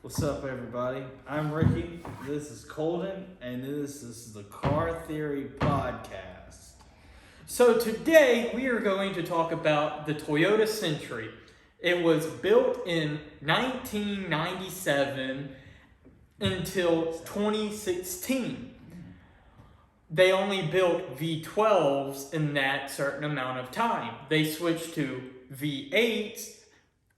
What's up, everybody? I'm Ricky. This is Kolden, and this is the Car Theory Podcast. So today we are going to talk about the Toyota Century. It was built in 1997 until 2016. They only built V12s in that certain amount of time. They switched to V8s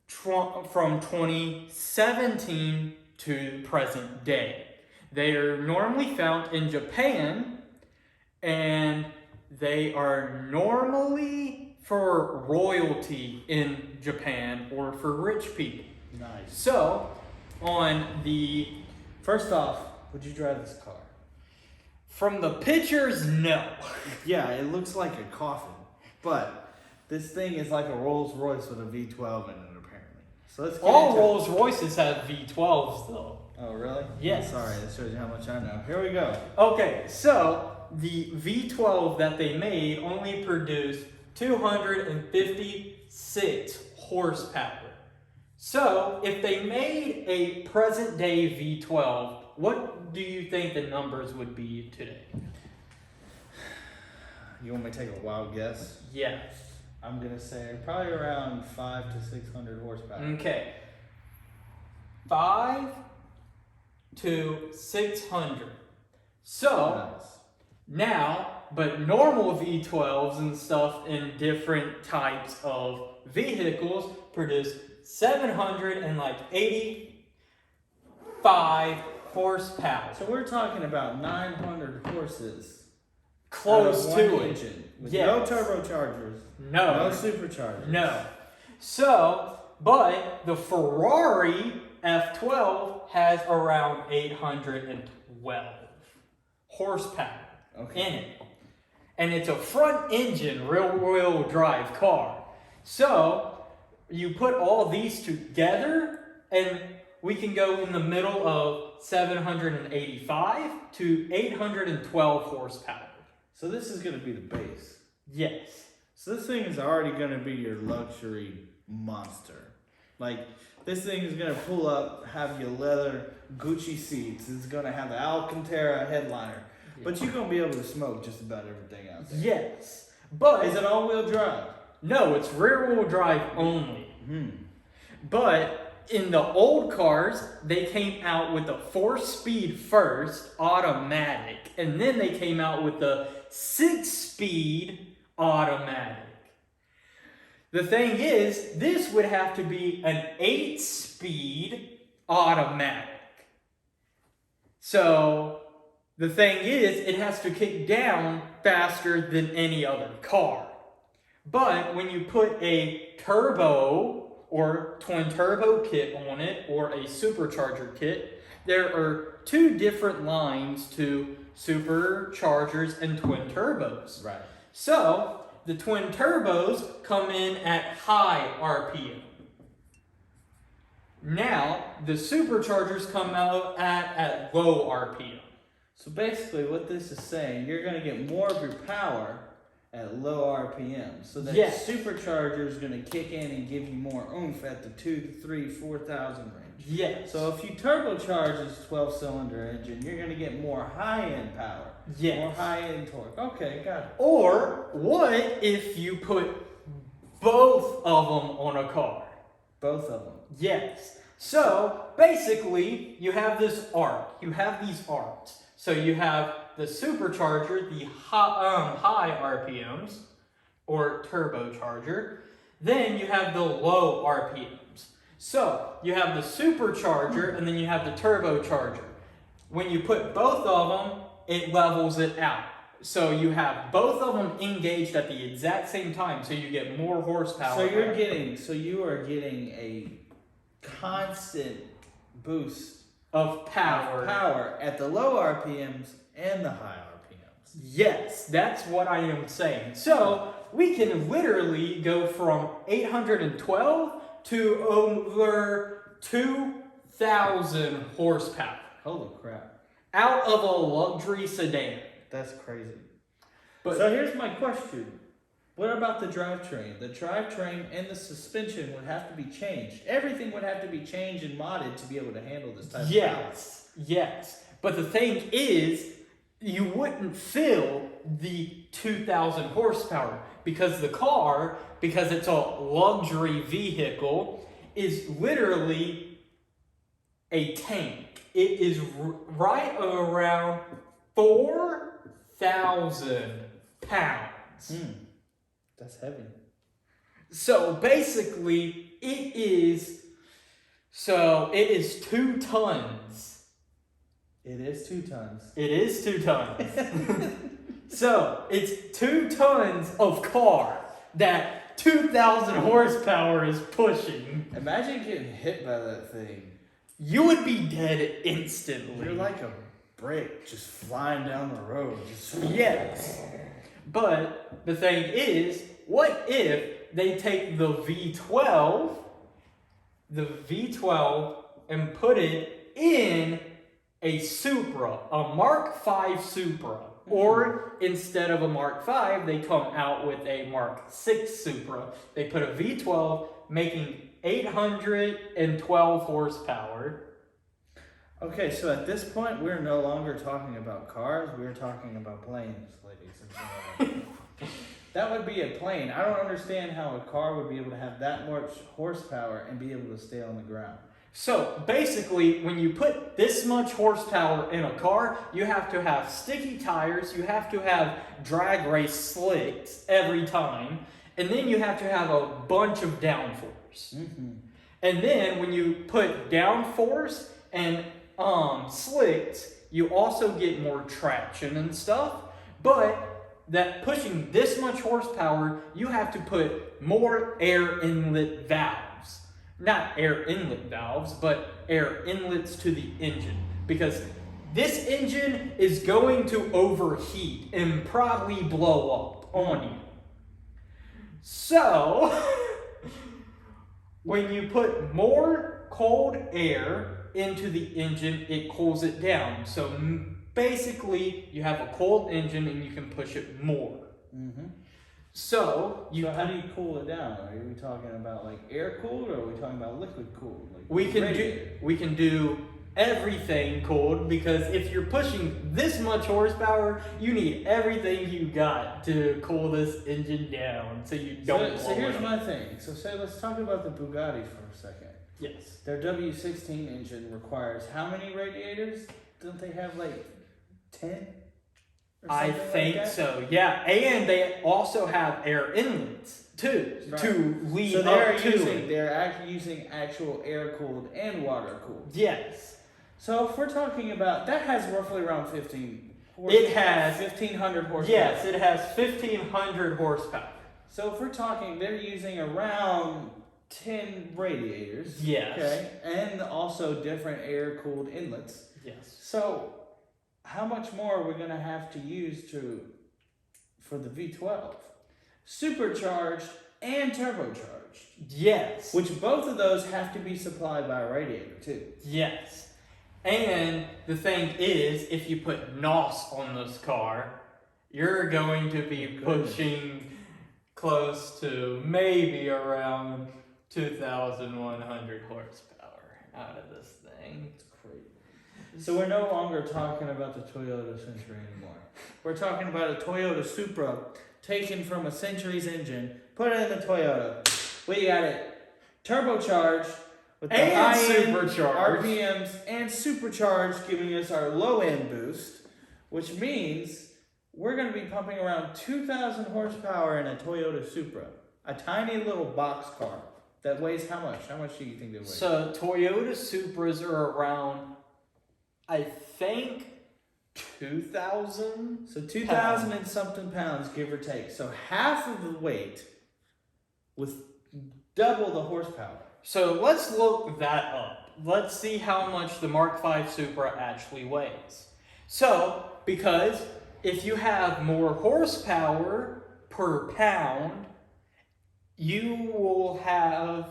from 2017 to present day. They are normally found in Japan, and they are normally for royalty in Japan or for rich people. Nice. So, First off, would you drive this car? From the pictures, no. Yeah, it looks like a coffin, but this thing is like a Rolls Royce with a V12 in it, apparently. So let's get All into Rolls Royces have V12s though. Oh, really? Yes. Sorry, that shows you how much I know. Here we go. Okay, so the V12 that they made only produced 256 horsepower. So if they made a present day V12, what do you think the numbers would be today? You want me to take a wild guess? Yes. I'm going to say probably around 500 to 600 horsepower. Okay. 5 to 600. So Nice. now, but normal V12s and stuff in different types of vehicles produce 785 horsepower. So we're talking about 900 horses. Close out of to one it. engine, with Yes. no turbochargers, No. no superchargers. No. So, but the Ferrari F12 has around 812 horsepower Okay. in it. And it's a front engine rear-wheel drive car. So, you put all these together and we can go in the middle of 785 to 812 horsepower. So this is going to be the base. Yes. So this thing is already going to be your luxury monster. Like, this thing is going to pull up, have your leather Gucci seats. It's going to have the Alcantara headliner. But you're going to be able to smoke just about everything out there. Yes. But Is it all-wheel drive? no, it's rear-wheel drive only. But in the old cars, they came out with the 4-speed first, automatic, and then they came out with the 6-speed automatic. The thing is, this would have to be an 8-speed automatic. So the thing is, it has to kick down faster than any other car. But when you put a turbo or twin turbo kit on it, or a supercharger kit, there are two different lines to superchargers and twin turbos. Right. So the twin turbos come in at high RPM. Now the superchargers come out at low RPM. So basically what this is saying, you're going to get more of your power at low RPM. So that Yes. supercharger is going to kick in and give you more oomph at the 2, 3, 4,000 range. Yes. So if you turbocharge this 12-cylinder engine, you're going to get more high-end power. Yes. More high-end torque. Okay, got it. Or what if you put both of them on a car? Both of them. Yes. So basically, you have this arc. You have these arcs. So you have the supercharger, the high RPMs, or turbocharger. Then you have the low RPMs. So you have the supercharger, and then you have the turbocharger. When you put both of them, it levels it out. So you have both of them engaged at the exact same time, so you get more horsepower. So you are getting a constant boost of power. at the low RPMs and the high RPMs. Yes, that's what I am saying. So we can literally go from 812 to over 2,000 horsepower Holy crap. out of a luxury sedan. That's crazy. But So here's my question. What about the drivetrain? The drivetrain and the suspension would have to be changed. Everything would have to be changed and modded to be able to handle this type of power. Yes. But the thing is, you wouldn't feel the 2,000 horsepower because the car, because it's a luxury vehicle, is literally a tank. It is right around 4,000 pounds. That's heavy. So basically, it is 2 tons. It is 2 tons. It is 2 tons. So it's 2 tons of car that 2,000 horsepower is pushing. Imagine getting hit by that thing. You would be dead instantly. You're like a brick just flying down the road. Yes. But the thing is, what if they take the V12 and put it in a Supra, a Mark V Supra? Or instead of a Mark V, they come out with a Mark VI Supra. They put a V12 making 812 horsepower. Okay, so at this point, we're no longer talking about cars. We're talking about planes, ladies and gentlemen. That would be a plane. I don't understand how a car would be able to have that much horsepower and be able to stay on the ground. So basically, when you put this much horsepower in a car, you have to have sticky tires, you have to have drag race slicks every time, and then you have to have a bunch of downforce. And then when you put downforce and slicks, you also get more traction and stuff, but that pushing this much horsepower, you have to put more air inlet valves. Not air inlet valves, but air inlets to the engine. Because this engine is going to overheat and probably blow up on you. So, when you put more cold air into the engine, it cools it down. So basically, you have a cold engine and you can push it more. So how do you cool it down? Are we talking about like air cooled, or are we talking about liquid cooled? Like we can do everything cooled, because if you're pushing this much horsepower, you need everything you got to cool this engine down so you don't. So here's my thing. So let's talk about the Bugatti for a second. Yes. Their W16 engine requires how many radiators? Don't they have like 10? I think so, yeah. And they also have air inlets too, to lead so up to it. They're actually using actual air cooled and water cooled. Yes. So if we're talking about, that has roughly around 1500 horsepower. Yes, it has 1,500 horsepower. So if we're talking, they're using around 10 radiators. Yes. Okay, and also different air cooled inlets. Yes. So how much more are we going to have to use for the V12? Supercharged and turbocharged. Yes. Which both of those have to be supplied by a radiator too. Yes. And the thing is, if you put NOS on this car, you're going to be pushing close to maybe around 2,100 horsepower out of this thing. It's crazy. So we're no longer talking about the Toyota Century anymore. We're talking about a Toyota Supra taken from a Century's engine, put it in the Toyota. We got it turbocharged with the high-end RPMs and supercharged, giving us our low-end boost, which means we're going to be pumping around 2,000 horsepower in a Toyota Supra, a tiny little box car that weighs how much? How much do you think they weigh? So Toyota Supras are around, I think, 2,000. So 2,000 and something pounds, give or take. So half of the weight with double the horsepower. So let's look that up. Let's see how much the Mark V Supra actually weighs. So, because if you have more horsepower per pound, you will have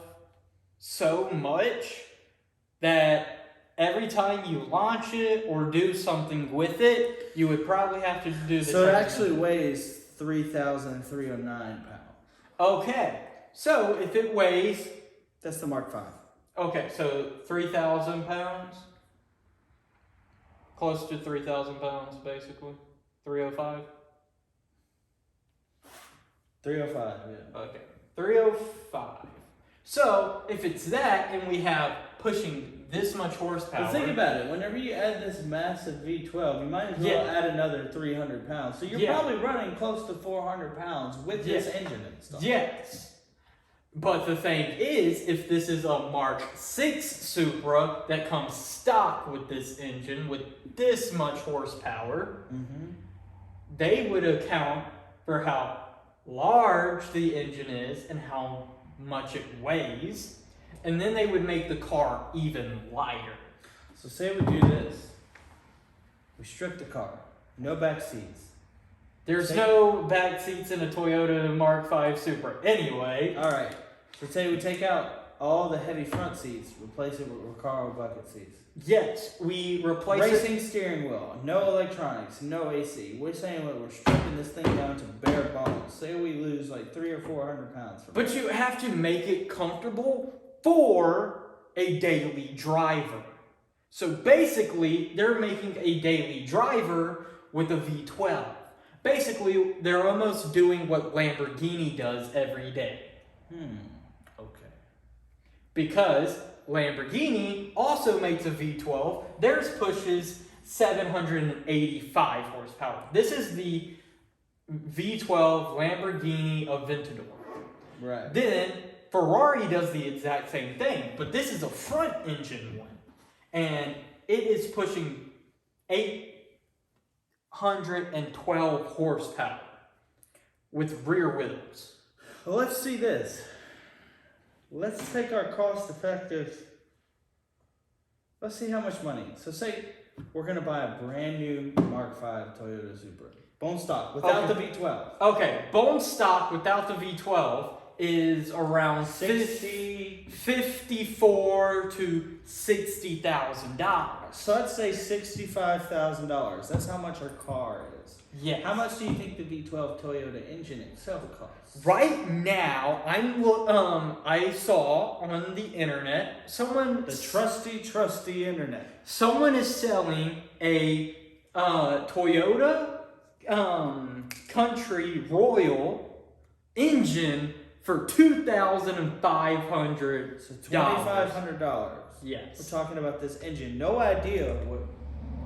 so much that every time you launch it or do something with it, you would probably have to do this. So it actually weighs 3,309 pounds. Okay, so if it weighs, That's the Mark V. okay, so 3,000 pounds, close to 3,000 pounds, basically, 305. 305, yeah. Okay, 305. So if it's that, and we have pushing this much horsepower. But think about it. Whenever you add this massive V12, you might as well add another 300 pounds. So you're probably running close to 400 pounds with this engine and stuff. Yes. But the thing is, if this is a Mark 6 Supra that comes stock with this engine, with this much horsepower, they would account for how large the engine is and how much it weighs, and then they would make the car even lighter. So say we do this. We strip the car. No back seats. There's no back seats in a Toyota Mark V Supra anyway. All right. So say we take out all the heavy front seats, replace it with Recaro bucket seats. Yes, we replace Racing steering wheel, no electronics, no AC. We're saying that we're stripping this thing down to bare bones. Say we lose like 300 or 400 pounds. But you have to make it comfortable for a daily driver. So basically, they're making a daily driver with a V12. Basically, they're almost doing what Lamborghini does every day. Okay. Because Lamborghini also makes a V12. Theirs pushes 785 horsepower. This is the V12 Lamborghini Aventador. Right. Then Ferrari does the exact same thing, but this is a front engine one. And it is pushing 812 horsepower with rear wheels. Well, let's see this. Let's take our cost-effective. Let's see how much money. So say we're going to buy a brand new Mark V Toyota Supra. Bone stock, without the V12. Okay, bone stock without the V12 is around 60, $54,000 to $60,000. So let's say $65,000. That's how much our car is. Yeah. How much do you think the V12 Toyota engine itself costs? Right now, I saw on the internet The trusty internet. Someone is selling a Toyota Country Royal engine for $2,500. So $2,500. Yes. We're talking about this engine. No idea what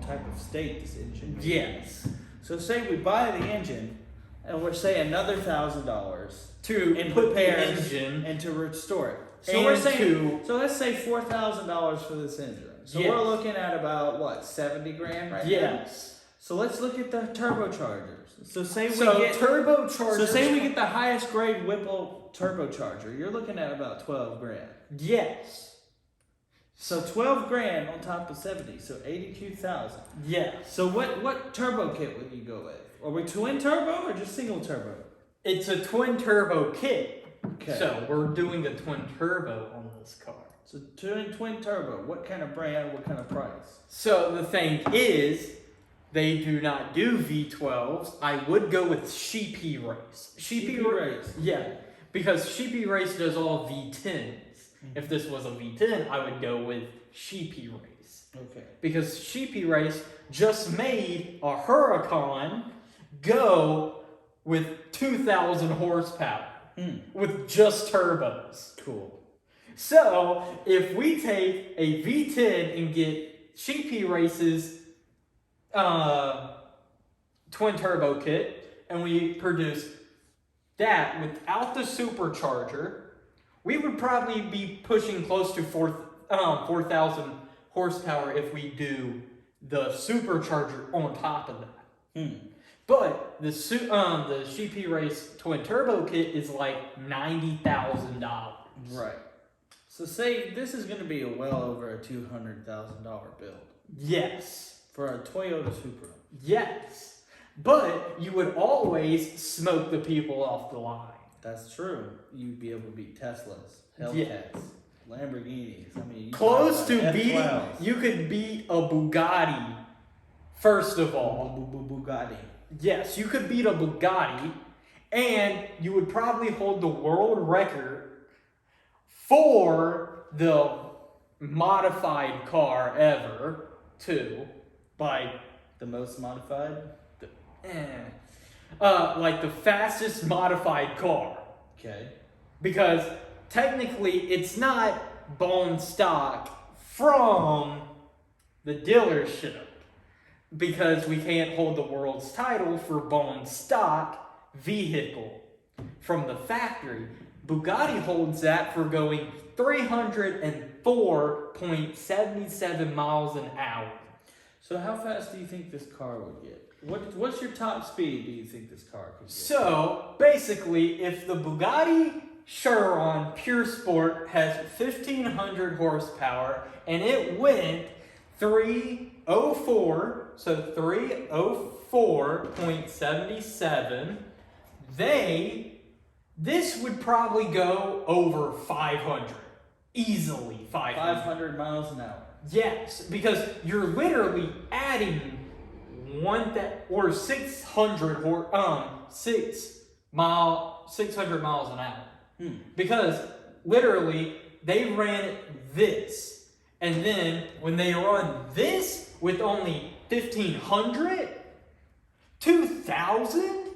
type of state this engine is. Yes. So say we buy the engine, and we're saying another $1,000 To in put the repairs engine and to restore it. So and we're saying, to so let's say $4,000 for this engine. So Yes. we're looking at about what, 70 grand right now? yes. So let's look at the turbochargers. So say we turbochargers. So say we get the highest grade Whipple turbocharger. You're looking at about 12 grand. Yes. So 12 grand on top of 70, so 82,000. Yes. So what turbo kit would you go with? Are we twin turbo or just single turbo? It's a twin turbo kit. Okay. So we're doing a twin turbo on this car. So twin turbo. What kind of brand? What kind of price? So the thing is, they do not do V12s. I would go with Sheepy Race. Sheepy Race. Yeah, because Sheepy Race does all V10s. If this was a V10, I would go with Sheepy Race. Okay. Because Sheepy Race just made a Huracan go with 2,000 horsepower with just turbos. Cool. So if we take a V10 and get Sheepy Race's twin turbo kit and we produce that without the supercharger, we would probably be pushing close to 4,000 horsepower if we do the supercharger on top of that. But the Sheepy Race twin turbo kit is like $90,000. Right. So say this is going to be well over a $200,000 build. Yes. For a Toyota Supra. Yes. But you would always smoke the people off the line. That's true. You'd be able to beat Teslas, Hellcats, Lamborghinis. I mean, close to F12s. beating, you could beat a Bugatti, first of all. Bugatti. Yes, you could beat a Bugatti, And you would probably hold the world record for the modified car ever, too. Like, The most modified? like the fastest modified car. Okay. Because technically it's not bone stock from the dealership. Because we can't hold the world's title for bone stock vehicle from the factory. Bugatti holds that for going 304.77 miles an hour. So how fast do you think this car would get? What's your top speed do you think this car could get? So, basically, if the Bugatti Chiron Pure Sport has 1,500 horsepower and it went 304, so 304.77, this would probably go over 500. Easily 500. 500 miles an hour. Yes, because you're literally adding 600 miles an hour. Because literally they ran this, and then when they run this with only 1,500, 2,000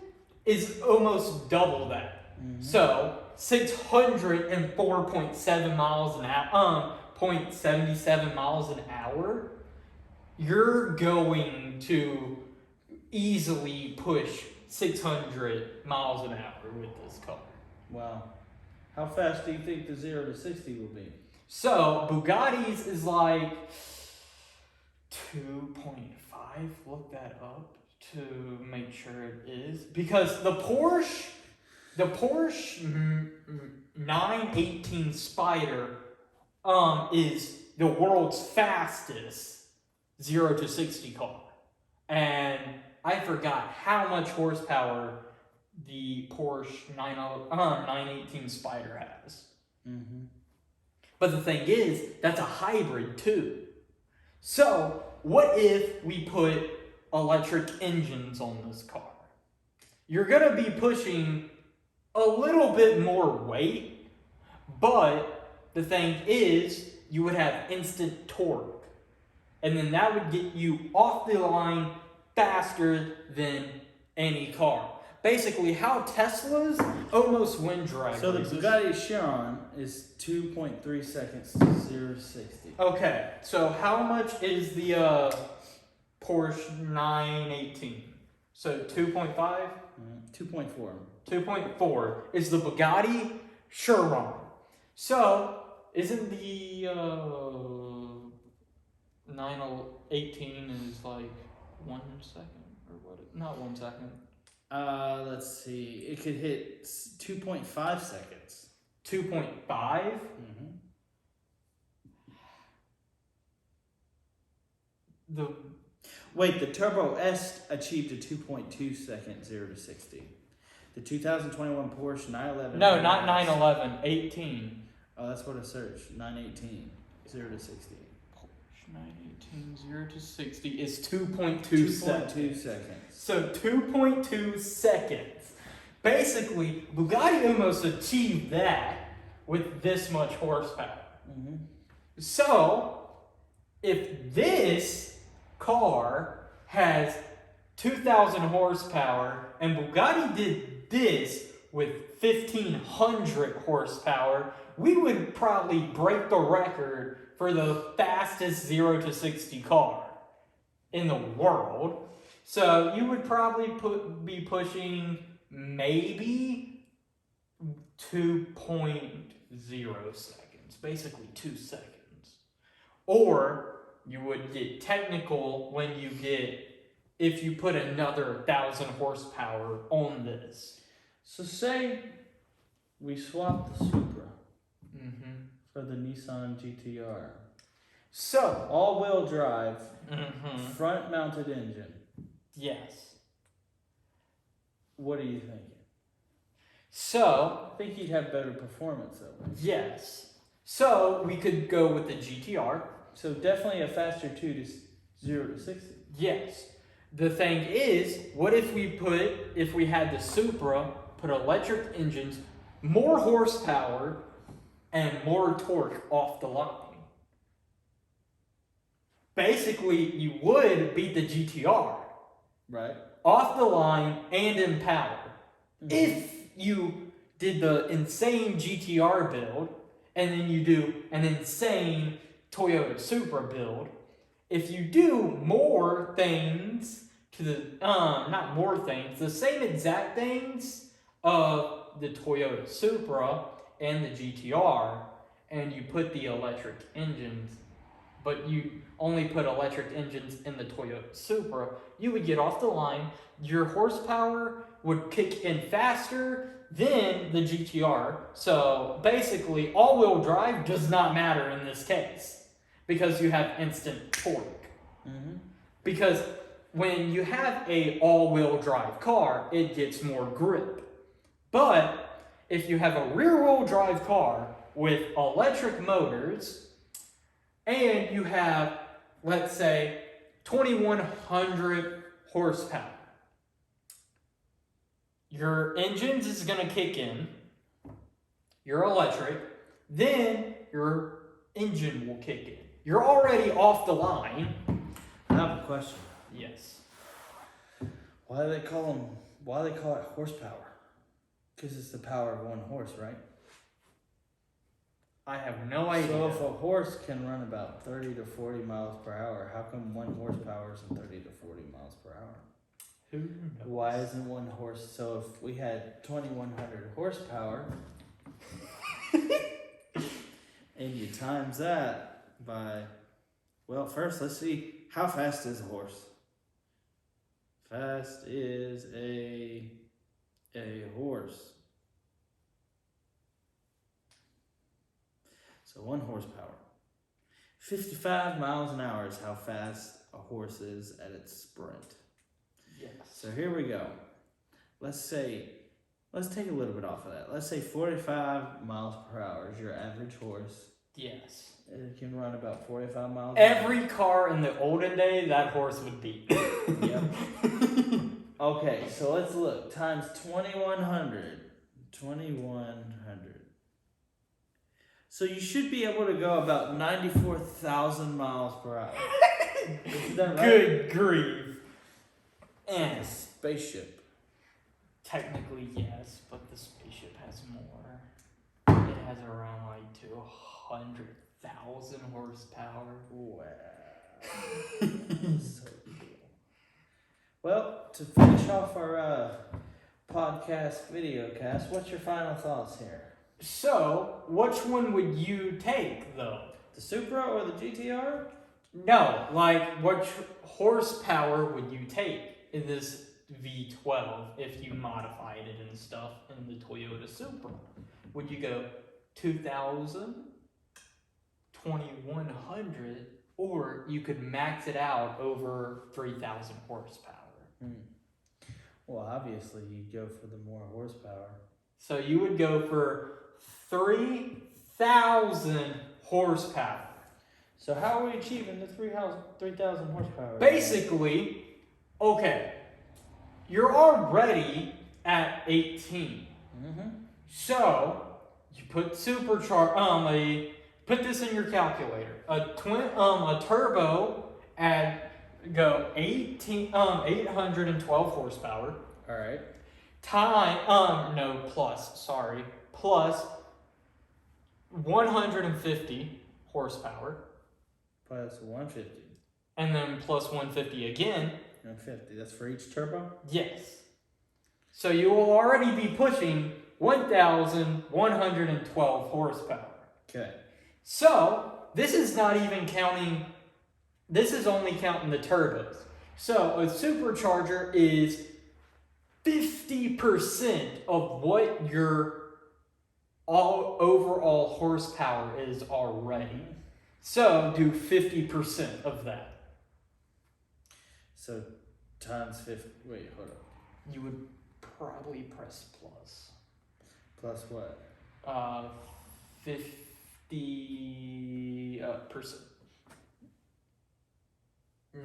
is almost double that. So 604.7 miles an hour, 0.77 miles an hour, you're going to easily push 600 miles an hour with this car. Wow. How fast do you think the 0 to 60 will be? So Bugatti's is like 2.5. Look that up to make sure it is, because the Porsche 918 Spider is the world's fastest 0 to 60 car, and I forgot how much horsepower the Porsche 918 Spider has. But the thing is, that's a hybrid too. So what if we put electric engines on this car? You're gonna be pushing a little bit more weight, but the thing is, you would have instant torque. And then that would get you off the line faster than any car. Basically, how Teslas almost win drag So the races. Bugatti Chiron is 2.3 seconds to 0 to 60. Okay, so how much is the Porsche 918? So 2.5? 2.4. 2.4 is the Bugatti Chiron. So, isn't the 918 is like 1 second? Or what? Not 1 second. Let's see. It could hit 2.5 seconds. 2.5? Wait, the Turbo S achieved a 2.2 second 0 to 60. The 2021 Porsche 911. No, not 911, 18. Oh, that's what I searched. 918 0 to 60. Porsche 918 0 to 60 is 2.2 seconds. 2.2 seconds. So 2.2 seconds. Basically, Bugatti almost achieved that with this much horsepower. So, if this car has 2,000 horsepower and Bugatti did this with 1,500 horsepower, we would probably break the record for the fastest 0 to 60 car in the world. So you would probably be pushing maybe 2.0 seconds, basically 2 seconds. Or you would get technical when if you put another 1,000 horsepower on this. So say we swap the Supra for the Nissan GTR. So, all-wheel drive, front-mounted engine. Yes. What are you thinking? So, I think you'd have better performance that way. yes. So, we could go with the GTR. So definitely a faster 2 to 0 to 60. Yes. The thing is, what if we had the Supra put electric engines, more horsepower, and more torque off the line. Basically, you would beat the GTR. Right. Off the line and in power. Mm-hmm. If you did the insane GTR build, and then you do an insane Toyota Supra build, if you do more things to the, not more things, the same exact things of the Toyota Supra and the GTR, and you put the electric engines, but you only put electric engines in the Toyota Supra, you would get off the line, your horsepower would kick in faster than the GTR. So basically, all-wheel drive does not matter in this case because you have instant torque. Mm-hmm. Because when you have a all-wheel drive car, it gets more grip. But if you have a rear-wheel drive car with electric motors, and you have, let's say, 2100 horsepower, your engines is going to kick in, your electric, then your engine will kick in. You're already off the line. I have a question. Yes. Why do they call it horsepower? Because it's the power of one horse, right? I have no idea. So if a horse can run about 30 to 40 miles per hour, how come one horsepower isn't 30 to 40 miles per hour? Who knows? Why isn't one horse? So if we had 2100 horsepower, and you times that by, well, first let's see, how fast is a horse? Fast is a horse. So 1 horsepower. 55 miles an hour is how fast a horse is at its sprint. Yes. So here we go. Let's take a little bit off of that. Let's say 45 miles per hour is your average horse. Yes. It can run about 45 miles Every car in the olden day, that horse would beat. Yep. Okay, so let's look. Times 2100. 2100. So you should be able to go about 94,000 miles per hour. Is that right? Good grief. And A spaceship. technically, yes, but the spaceship has more. It has around like 200,000 horsepower. Wow. So cool. Well, to finish off our podcast, video cast, what's your final thoughts here? So, which one would you take, though? The Supra or the GTR? No, like, what horsepower would you take in this V12 if you modified it and stuff in the Toyota Supra? Would you go 2,000, 2,100, or you could max it out over 3,000 horsepower? Well, obviously, you'd go for the more horsepower. So you would go for 3,000 horsepower. So how are we achieving the 3,000 horsepower? Basically, okay, you're already at 18. Mm-hmm. So you put put this in your calculator. A turbo at go 812 horsepower. All right. Plus 150 horsepower. Plus 150. And then plus 150 again. 150. That's for each turbo? Yes. So you will already be pushing 1,112 horsepower. Okay. So this is not even counting, this is only counting the turbos. So a supercharger is 50% of what your overall horsepower is already. So do 50% of that. So times 50. Wait, hold up. You would probably press plus. Plus what? 50%.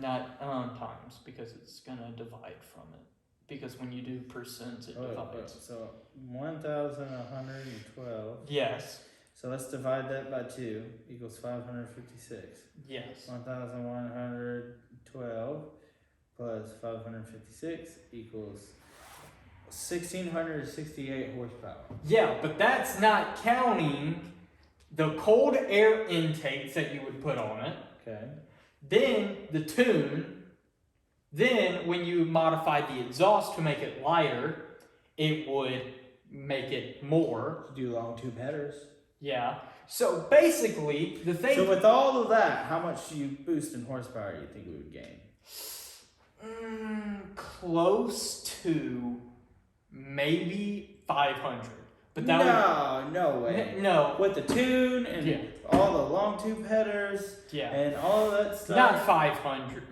Not times, because it's gonna divide from it. because when you do percents, it divides. So 1,112. Yes. So let's divide that by 2 equals 556. Yes. 1,112 plus 556 equals 1,668 horsepower. Yeah, but that's not counting the cold air intakes that you would put on it. Okay. Then the tune. Then when you modify the exhaust to make it lighter, it would make it more. Do long tube headers. Yeah. So basically, the thing. So with all of that, how much do you boost in horsepower do you think we would gain? Close to maybe 500. But that no way. No. With the tune and all the long tube headers and all of that stuff. Not 500.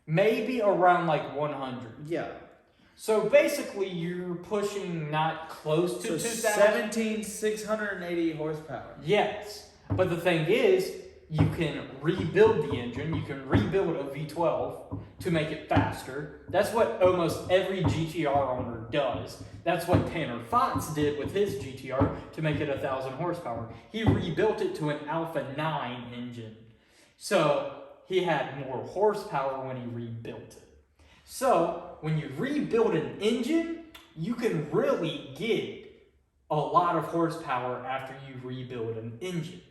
Maybe around like 100. Yeah. So basically, you're pushing not close to 2,000. 17,680 horsepower. Yes. But the thing is, you can rebuild the engine. You can rebuild a V12 to make it faster. That's what almost every GTR owner does. That's what Tanner Fox did with his GTR to make it 1,000 horsepower. He rebuilt it to an Alpha 9 engine. So he had more horsepower when he rebuilt it. So when you rebuild an engine, you can really get a lot of horsepower after you rebuild an engine.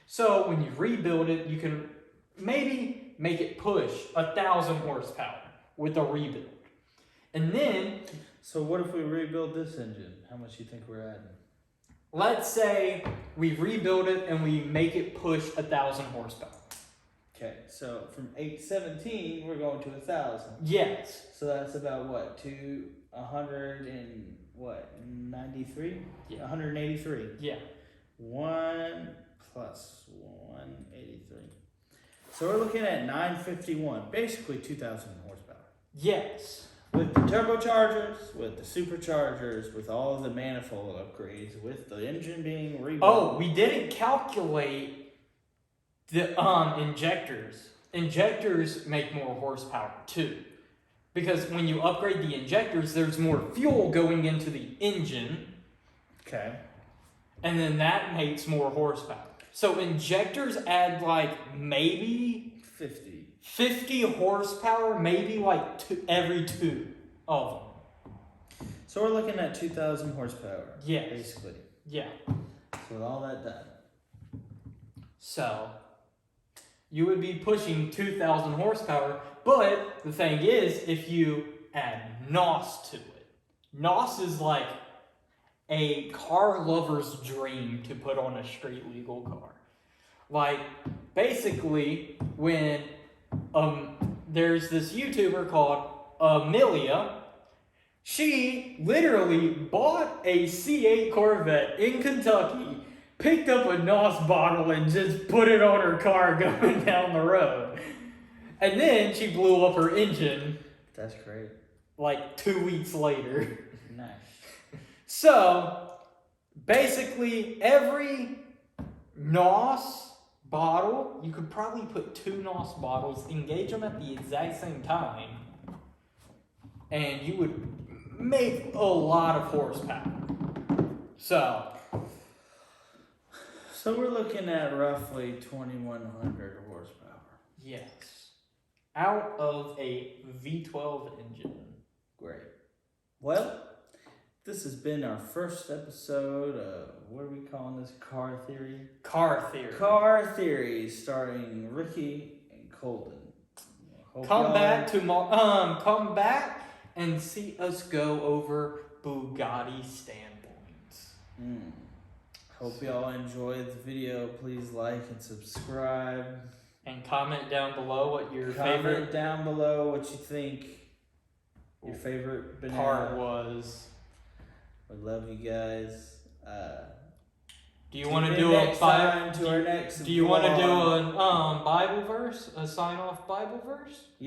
So when you rebuild it, you can maybe make it push 1,000 horsepower with a rebuild. And then... So what if we rebuild this engine? How much do you think we're adding? Let's say we rebuild it and we make it push 1,000 horsepower. Okay, so from 817, we're going to 1,000. Yes. So that's about what? 193? Yeah. 183. Yeah. 1 plus 183. So we're looking at 951, basically 2,000 horsepower. Yes. With the turbochargers, with the superchargers, with all of the manifold upgrades, with the engine being rebuilt. Oh, we didn't calculate the injectors. Injectors make more horsepower too. Because when you upgrade the injectors, there's more fuel going into the engine. Okay. And then that makes more horsepower. So injectors add like maybe 50 horsepower, maybe like every 2 of them. So we're looking at 2,000 horsepower. Yes. Basically. Yeah. So with all that done. So you would be pushing 2,000 horsepower, but the thing is, if you add NOS to it, NOS is like a car lover's dream to put on a street legal car. Like, basically, when there's this YouTuber called Amelia, she literally bought a C8 Corvette in Kentucky, picked up a NOS bottle and just put it on her car going down the road. And then she blew up her engine. That's great. Like 2 weeks later. Nice. So, basically, every NOS bottle, you could probably put 2 NOS bottles, engage them at the exact same time, and you would make a lot of horsepower. So we're looking at roughly 2,100 horsepower. yes. Out of a V12 engine. Great. Well, this has been our first episode of, what are we calling this? Car Theory? Car Theory. Car Theory, starring Ricky and Kolden. Come back and see us go over Bugatti standpoints. Hope y'all enjoyed the video. Please like and subscribe. And comment down below what your Comment favorite down below what you think your favorite banana part was. We love you guys. Do you want to do a Bible? To our next Do you want to do vlog. a Bible verse? A sign off Bible verse? Yeah.